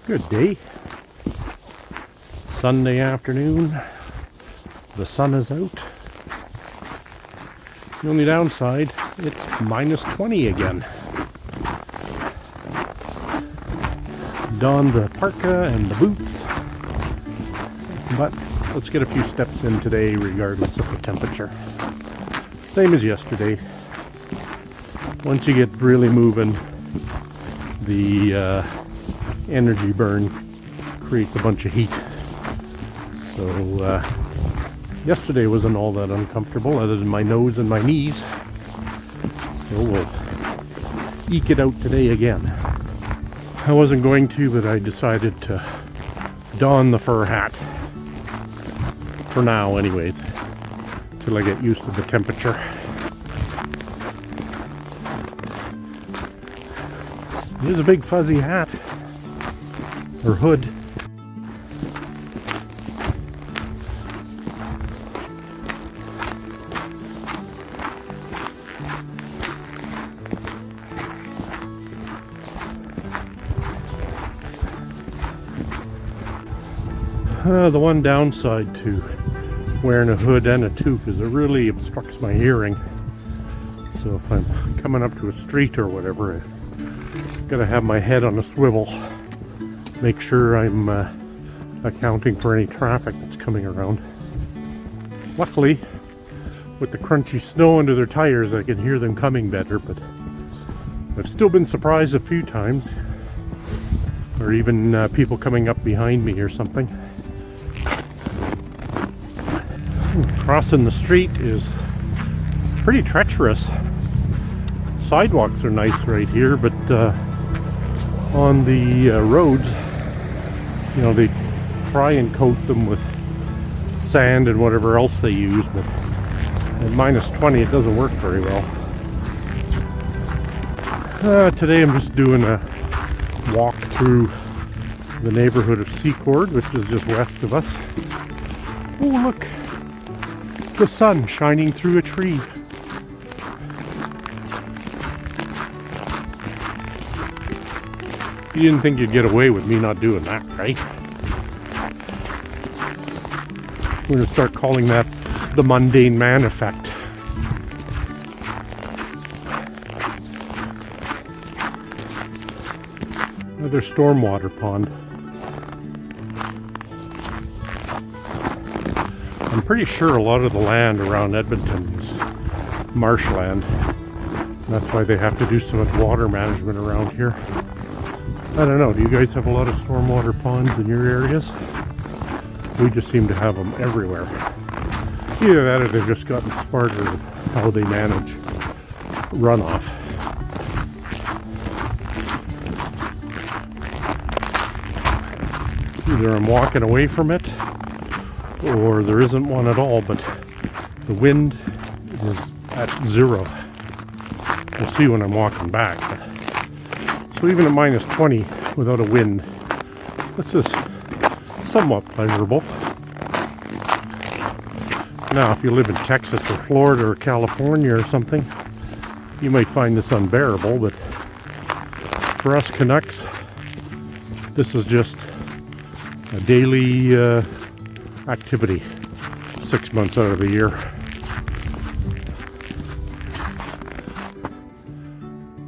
Good day. Sunday afternoon. The sun is out. The only downside, it's minus 20 again. Donned the parka and the boots. But let's get a few steps in today regardless of the temperature. Same as yesterday. Once you get really moving, the energy burn creates a bunch of heat. So yesterday wasn't all that uncomfortable other than my nose and my knees. So we'll eke it out today again. I wasn't going to, but I decided to don the fur hat. For now anyways. Till I get used to the temperature. It is a big fuzzy hat. Or hood. The one downside to wearing a hood and a toque is it really obstructs my hearing. So if I'm coming up to a street or whatever, I gotta have my head on a swivel. Make sure I'm accounting for any traffic that's coming around. Luckily, with the crunchy snow under their tires, I can hear them coming better, but I've still been surprised a few times. Or even people coming up behind me or something. Crossing the street is pretty treacherous. Sidewalks are nice right here, but on the roads, you know, they try and coat them with sand and whatever else they use, but at minus 20 it doesn't work very well. Today I'm just doing a walk through the neighborhood of Secord, which is just west of us. Oh look, the sun shining through a tree. You didn't think you'd get away with me not doing that, right? We're going to start calling that the Mundane Man effect. Another stormwater pond. I'm pretty sure a lot of the land around Edmonton is marshland. That's why they have to do so much water management around here. I don't know, do you guys have a lot of stormwater ponds in your areas? We just seem to have them everywhere. Either that or they've just gotten smarter with how they manage runoff. Either I'm walking away from it, or there isn't one at all, but the wind is at zero. We'll see when I'm walking back. So even at minus 20 without a wind, this is somewhat pleasurable. Now, if you live in Texas or Florida or California or something, you might find this unbearable, but for us Canucks, this is just a daily activity 6 months out of the year.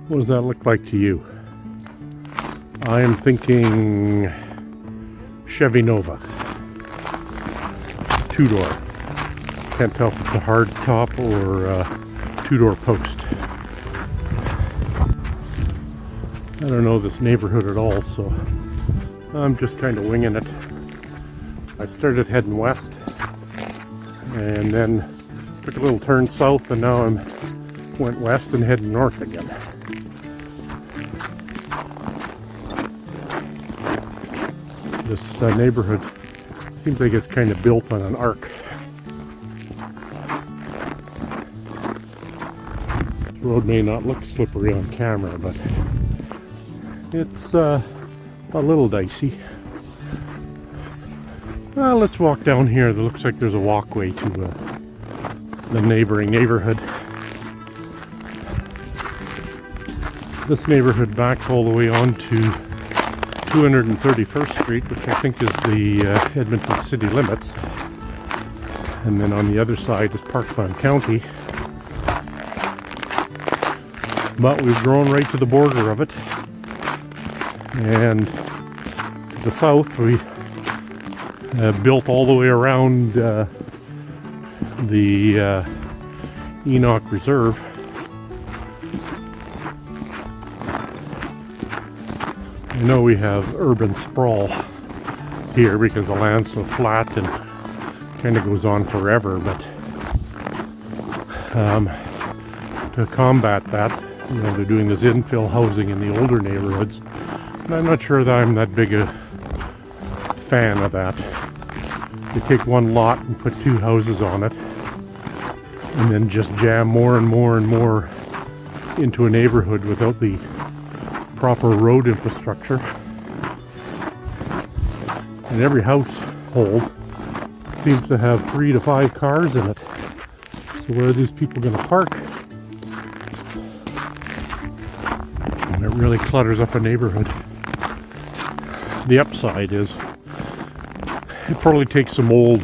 What does that look like to you? I am thinking Chevy Nova. Two-door. Can't tell if it's a hard top or a two-door post. I don't know this neighborhood at all, so I'm just kind of winging it. I started heading west and then took a little turn south, and now went west and heading north again. This neighborhood seems like it's kind of built on an arc. The road may not look slippery on camera, but it's a little dicey. Well, let's walk down here. It looks like there's a walkway to the neighboring neighborhood. This neighborhood backs all the way on to 231st Street, which I think is the Edmonton city limits. And then on the other side is Parkland County. But we've grown right to the border of it. And to the south, we built all the way around the Enoch Reserve. I know we have urban sprawl here because the land's so flat and kind of goes on forever, but to combat that, you know, they're doing this infill housing in the older neighborhoods, and I'm not sure that I'm that big a fan of that. You take one lot and put two houses on it, and then just jam more and more and more into a neighborhood without the proper road infrastructure. And every household seems to have 3 to 5 cars in it. So where are these people going to park? And it really clutters up a neighborhood. The upside is it probably takes some old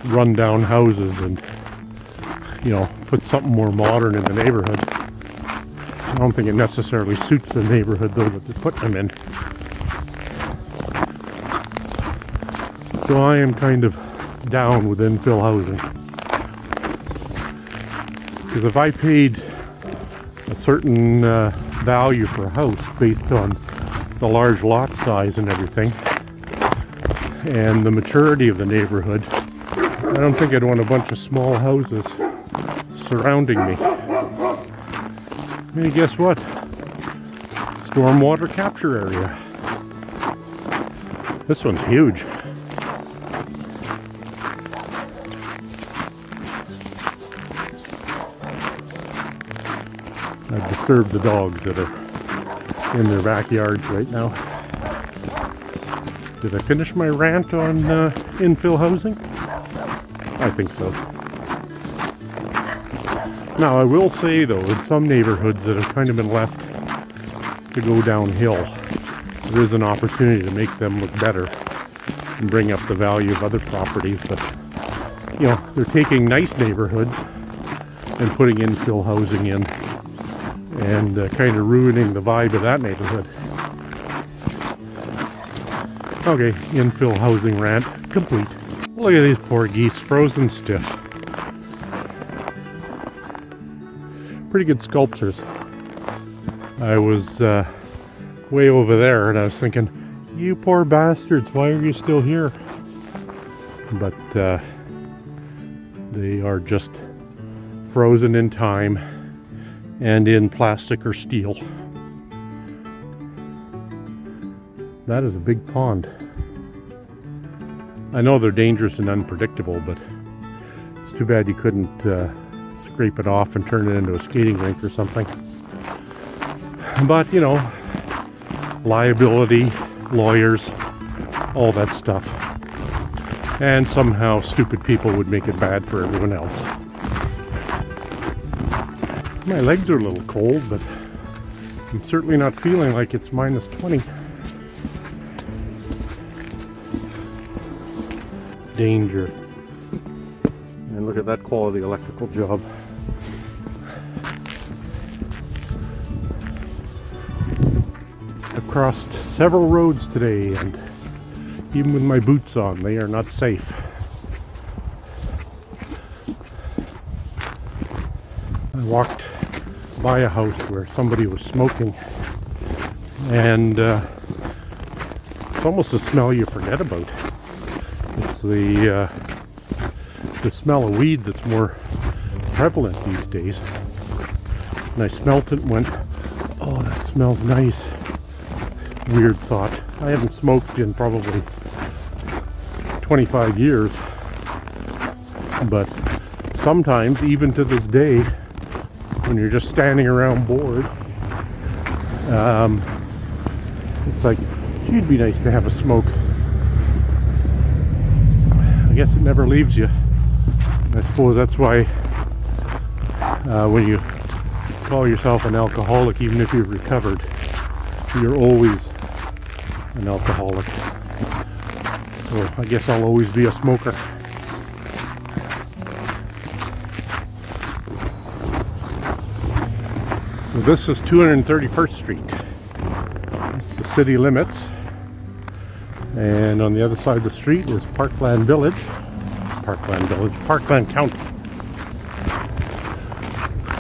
run-down houses and, you know, put something more modern in the neighborhood. I don't think it necessarily suits the neighborhood though that they're putting them in. So I am kind of down with infill housing. Because if I paid a certain value for a house based on the large lot size and everything, and the maturity of the neighborhood, I don't think I'd want a bunch of small houses surrounding me. And guess what? Stormwater capture area. This one's huge. I've disturbed the dogs that are in their backyards right now. Did I finish my rant on infill housing? I think so. Now, I will say, though, in some neighborhoods that have kind of been left to go downhill, there is an opportunity to make them look better and bring up the value of other properties. But, you know, they're taking nice neighborhoods and putting infill housing in and kind of ruining the vibe of that neighborhood. Okay, infill housing rant complete. Look at these poor geese, frozen stiff. Pretty good sculptures. I was way over there and I was thinking, you poor bastards, why are you still here? But they are just frozen in time and in plastic or steel. That is a big pond. I know they're dangerous and unpredictable, but it's too bad you couldn't scrape it off and turn it into a skating rink or something. But, you know, liability, lawyers, all that stuff. And somehow stupid people would make it bad for everyone else. My legs are a little cold, but I'm certainly not feeling like it's minus 20. Danger. And look at that quality electrical job. I've crossed several roads today, and even with my boots on, they are not safe. I walked by a house where somebody was smoking, and it's almost a smell you forget about. It's the smell of weed that's more prevalent these days. And I smelt it and went, oh, that smells nice. Weird thought. I haven't smoked in probably 25 years. But sometimes, even to this day, when you're just standing around bored, it's like, gee, it'd be nice to have a smoke. I guess it never leaves you. I suppose that's why when you call yourself an alcoholic, even if you've recovered, you're always an alcoholic. So I guess I'll always be a smoker. So this is 231st Street. It's the city limits. And on the other side of the street is Parkland County.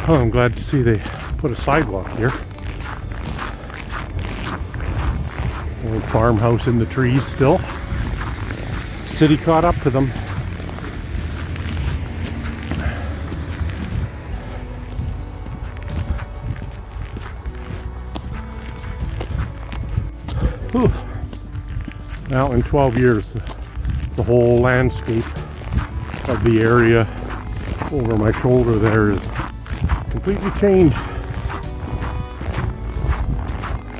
Oh, I'm glad to see they put a sidewalk here. Old farmhouse in the trees still. City caught up to them. Whew. Now in 12 years, the whole landscape of the area over my shoulder there is completely changed.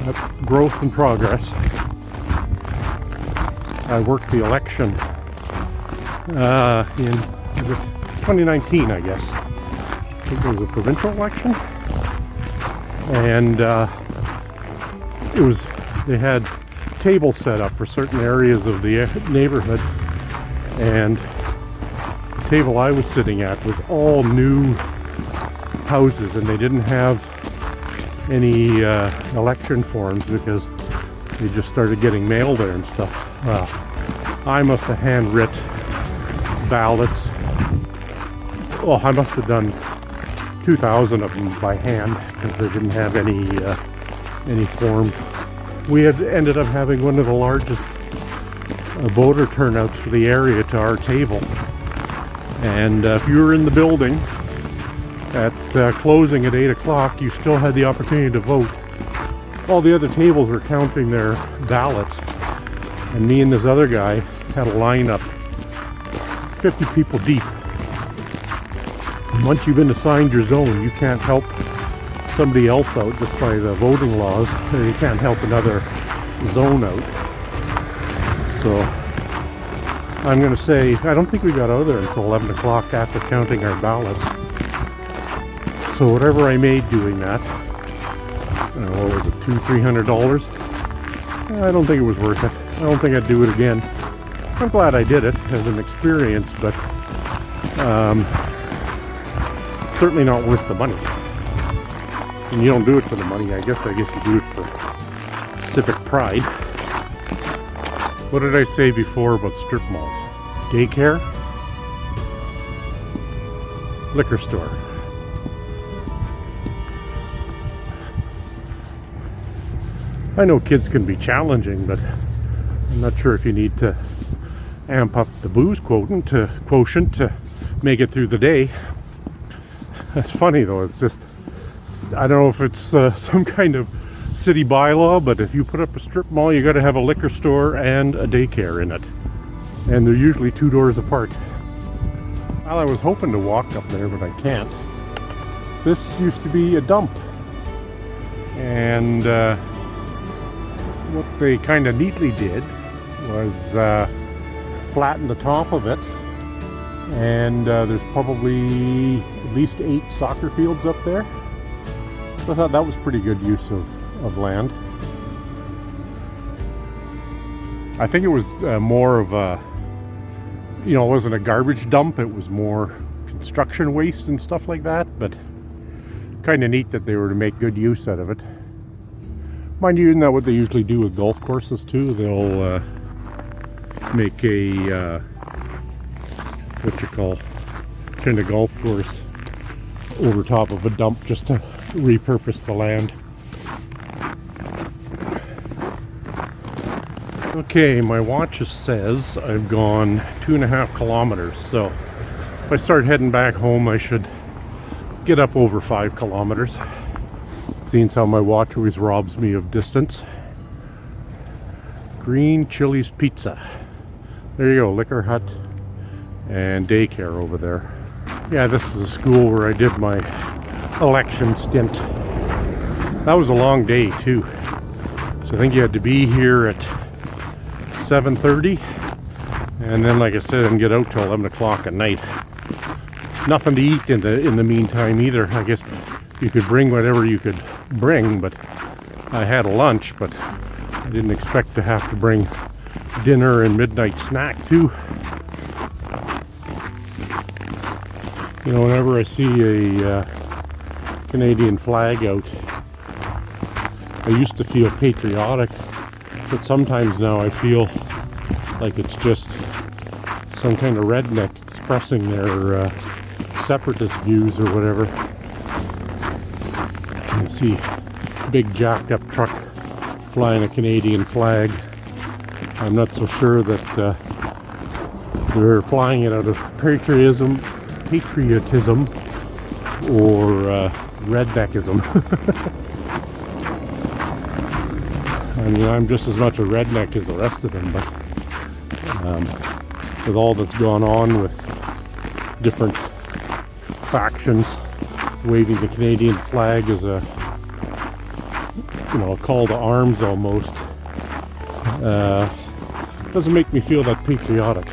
That's growth and progress. I worked the election in 2019, I guess. I think it was a provincial election, and they had tables set up for certain areas of the neighborhood, and the table I was sitting at was all new houses, and they didn't have any election forms because they just started getting mail there and stuff. Well, I must have handwrit ballots. Oh, I must have done 2,000 of them by hand because they didn't have any forms. We had ended up having one of the largest voter turnouts for the area to our table. And if you were in the building at closing at 8 o'clock, you still had the opportunity to vote. All the other tables were counting their ballots, and me and this other guy had a lineup 50 people deep. And once you've been assigned your zone, you can't help somebody else out just by the voting laws. You can't help another zone out. So I'm going to say, I don't think we got out of there until 11 o'clock after counting our ballots. So whatever I made doing that, I don't know, what was it, $200-300? I don't think it was worth it. I don't think I'd do it again. I'm glad I did it as an experience, but certainly not worth the money. And you don't do it for the money. I guess you do it for civic pride. What did I say before about strip malls? Daycare? Liquor store. I know kids can be challenging, but I'm not sure if you need to amp up the booze quotient to make it through the day. That's funny though. It's just, I don't know if it's some kind of city bylaw, but if you put up a strip mall, you got to have a liquor store and a daycare in it, and they're usually 2 doors apart. Well, I was hoping to walk up there, but I can't. This used to be a dump, and what they kind of neatly did was flatten the top of it, and there's probably at least 8 soccer fields up there. So I thought that was pretty good use of land. I think it was more of a, it wasn't a garbage dump, it was more construction waste and stuff like that, but kind of neat that they were to make good use out of it. Mind you, isn't that what they usually do with golf courses too? They'll make a kind of golf course over top of a dump just to repurpose the land. Okay, my watch says I've gone 2.5 kilometers, so if I start heading back home, I should get up over 5 kilometers. Seeing how my watch always robs me of distance. Green Chili's Pizza. There you go, liquor hut and daycare over there. Yeah, this is a school where I did my election stint. That was a long day too. So I think you had to be here at 7:30, and then, like I said, and get out till 11 o'clock at night. Nothing to eat in the meantime either. I guess you could bring whatever you could bring, but I had a lunch, but I didn't expect to have to bring dinner and midnight snack too. You know, whenever I see a Canadian flag out, I used to feel patriotic, but sometimes now I feel like it's just some kind of redneck expressing their separatist views or whatever. You see a big jacked up truck flying a Canadian flag. I'm not so sure that they're flying it out of patriotism or redneckism. I mean, I'm just as much a redneck as the rest of them, but with all that's gone on with different factions waving the Canadian flag as a, you know, a call to arms almost, doesn't make me feel that patriotic,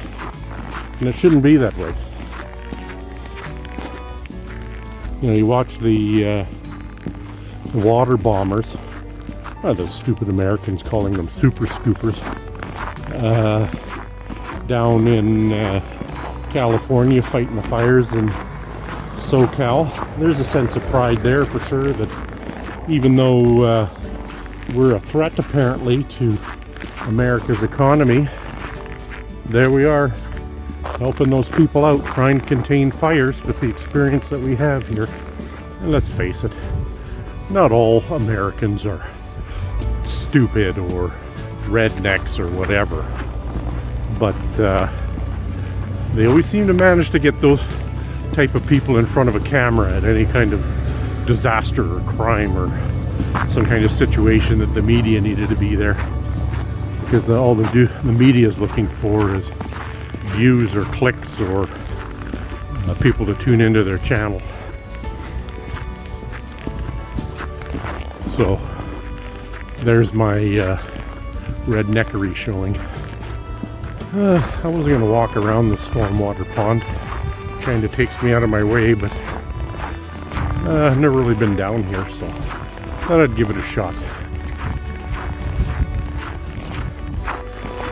and it shouldn't be that way. You know, you watch the water bombers, those stupid Americans calling them super scoopers, down in California fighting the fires in SoCal. There's a sense of pride there for sure, that even though we're a threat apparently to America's economy, there we are helping those people out, trying to contain fires with the experience that we have here. And let's face it, not all Americans are stupid or rednecks or whatever, but they always seem to manage to get those type of people in front of a camera at any kind of disaster or crime or some kind of situation that the media needed to be there, because all the media is looking for is views or clicks or people to tune into their channel. So there's my redneckery showing. I wasn't going to walk around the stormwater pond. Kind of takes me out of my way, but I've never really been down here, so thought I'd give it a shot.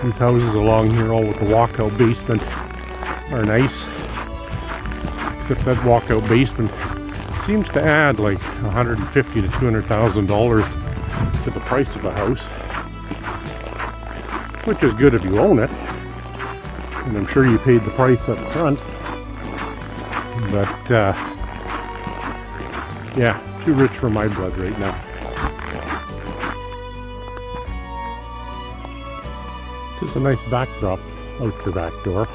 These houses along here, all with the walkout basement, are nice. Except that walkout basement seems to add like $150,000 to $200,000 to the price of a house, which is good if you own it, and I'm sure you paid the price up front. But yeah, too rich for my blood right now. Just a nice backdrop out your back door.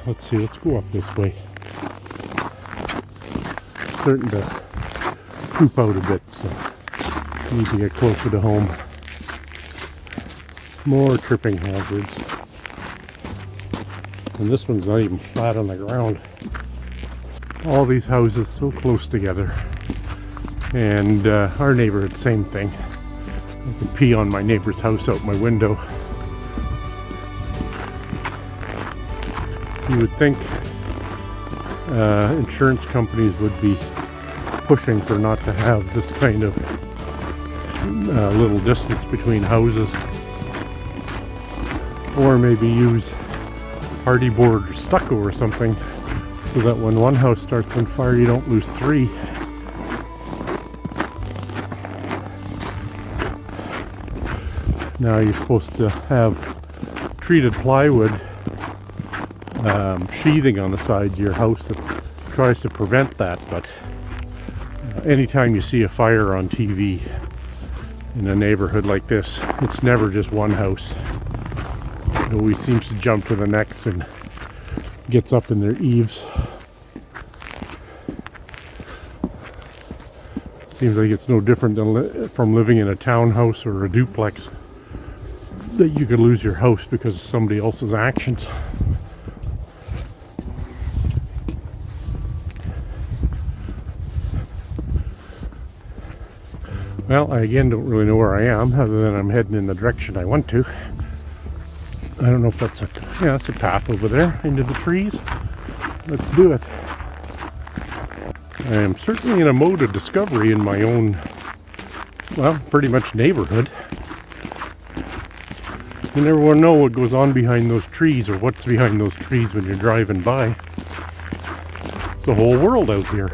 Let's see, let's go up this way. Starting to poop out a bit, so need to get closer to home. More tripping hazards. And this one's not even flat on the ground. All these houses so close together. And our neighborhood, same thing. I can pee on my neighbor's house out my window. You would think insurance companies would be pushing for not to have this kind of little distance between houses, or maybe use hardy board or stucco or something, so that when one house starts on fire you don't lose three. Now you're supposed to have treated plywood sheathing on the sides of your house that tries to prevent that, but anytime you see a fire on TV in a neighborhood like this, it's never just one house. It always seems to jump to the next and gets up in their eaves. Seems like it's no different than from living in a townhouse or a duplex, that you could lose your house because of somebody else's actions. Well, I again don't really know where I am, other than I'm heading in the direction I want to. I don't know if that's that's a path over there into the trees. Let's do it. I am certainly in a mode of discovery in my own well, pretty much neighborhood. You never know what goes on behind those trees or what's behind those trees when you're driving by. It's the whole world out here.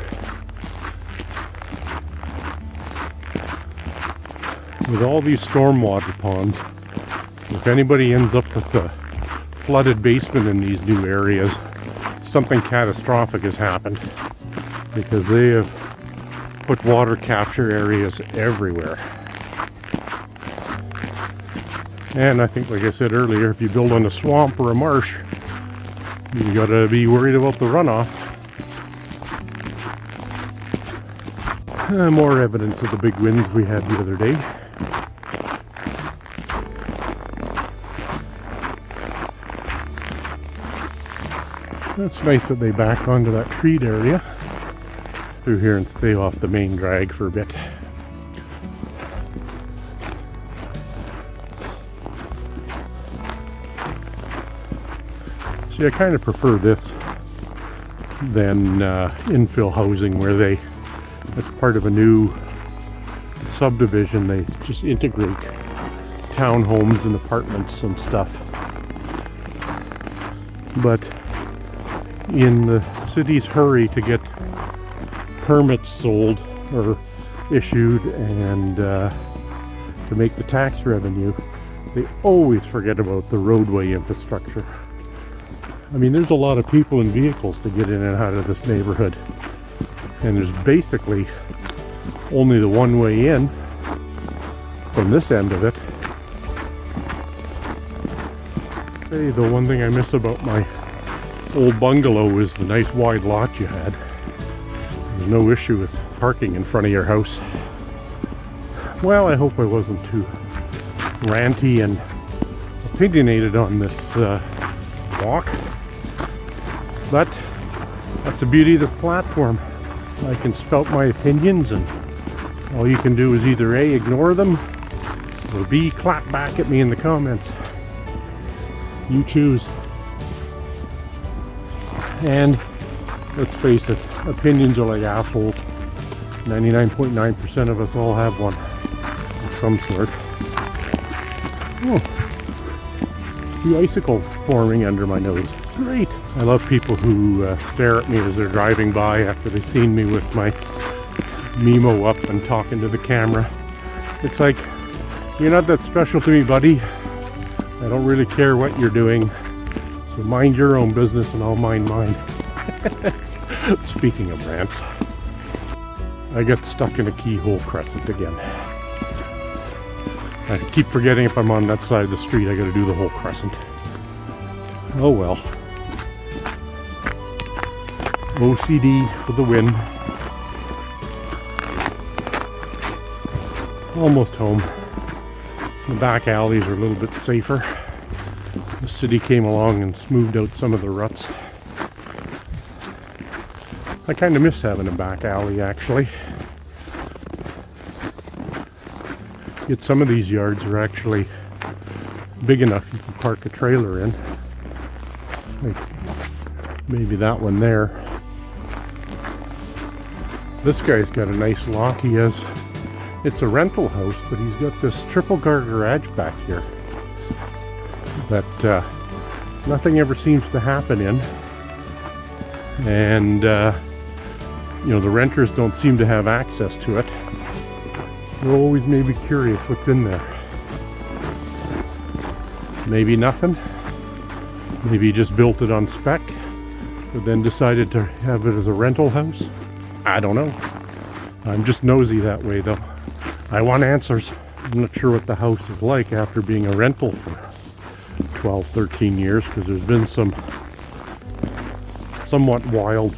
With all these stormwater ponds, if anybody ends up with a flooded basement in these new areas, something catastrophic has happened, because they have put water capture areas everywhere. And I think, like I said earlier, if you build on a swamp or a marsh, you gotta be worried about the runoff. More evidence of the big winds we had the other day. It's nice that they back onto that treed area through here and stay off the main drag for a bit. See, I kind of prefer this than infill housing, where they, as part of a new subdivision, they just integrate townhomes and apartments and stuff. But in the city's hurry to get permits sold or issued and to make the tax revenue, they always forget about the roadway infrastructure. I mean, there's a lot of people and vehicles to get in and out of this neighborhood, and there's basically only the one way in from this end of it. Hey, the one thing I miss about my old bungalow is the nice wide lot you had. There's no issue with parking in front of your house. Well, I hope I wasn't too ranty and opinionated on this walk, but that's the beauty of this platform. I can spout my opinions, and all you can do is either A, ignore them, or B, clap back at me in the comments. You choose. And let's face it, opinions are like assholes. 99.9% of us all have one of some sort. Oh, the icicles forming under my nose. Great. I love people who stare at me as they're driving by after they've seen me with my Mimo up and talking to the camera. It's like, you're not that special to me, buddy. I don't really care what you're doing. So mind your own business and I'll mind mine. Speaking of rants, I got stuck in a keyhole crescent again. I keep forgetting if I'm on that side of the street, I gotta do the whole crescent. Oh well. OCD for the win. Almost home. The back alleys are a little bit safer. The city came along and smoothed out some of the ruts. I kind of miss having a back alley, actually. Yet some of these yards are actually big enough you can park a trailer in. Like maybe that one there. This guy's got a nice lot. He has, it's a rental house, but he's got this triple car garage back here that nothing ever seems to happen in. And you know, the renters don't seem to have access to it. It always made me curious what's in there. Maybe nothing. Maybe he just built it on spec, but then decided to have it as a rental house. I don't know. I'm just nosy that way, though. I want answers. I'm not sure what the house is like after being a rental for 12, 13 years, because there's been some somewhat wild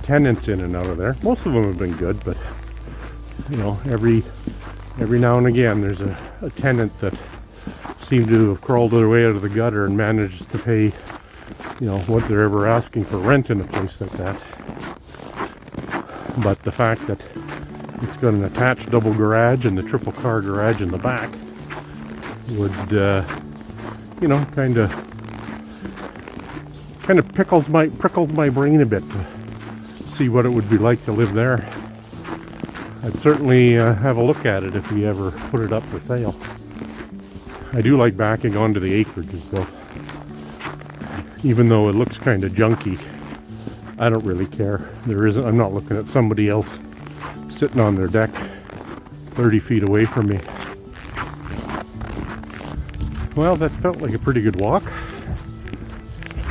tenants in and out of there. Most of them have been good, but you know, every now and again there's a tenant that seemed to have crawled their way out of the gutter and manages to pay, you know, what they're ever asking for rent in a place like that. But the fact that it's got an attached double garage and the triple car garage in the back would, you know, kind of prickles my brain a bit to see what it would be like to live there. I'd certainly have a look at it if we ever put it up for sale. I do like backing onto the acreages though. Even though it looks kind of junky, I don't really care. I'm not looking at somebody else sitting on their deck 30 feet away from me. Well, that felt like a pretty good walk.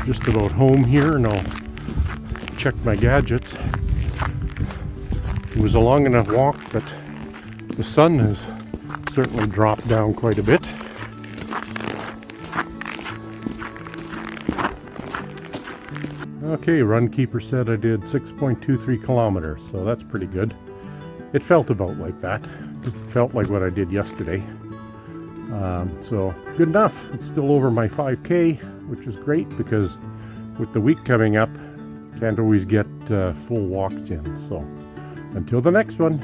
Just about home here, and I'll check my gadgets. It was a long enough walk, but the sun has certainly dropped down quite a bit. Okay, Runkeeper said I did 6.23 kilometers, so that's pretty good. It felt about like that. It felt like what I did yesterday. So good enough. It's still over my 5K, which is great because with the week coming up, can't always get full walks in. So until the next one.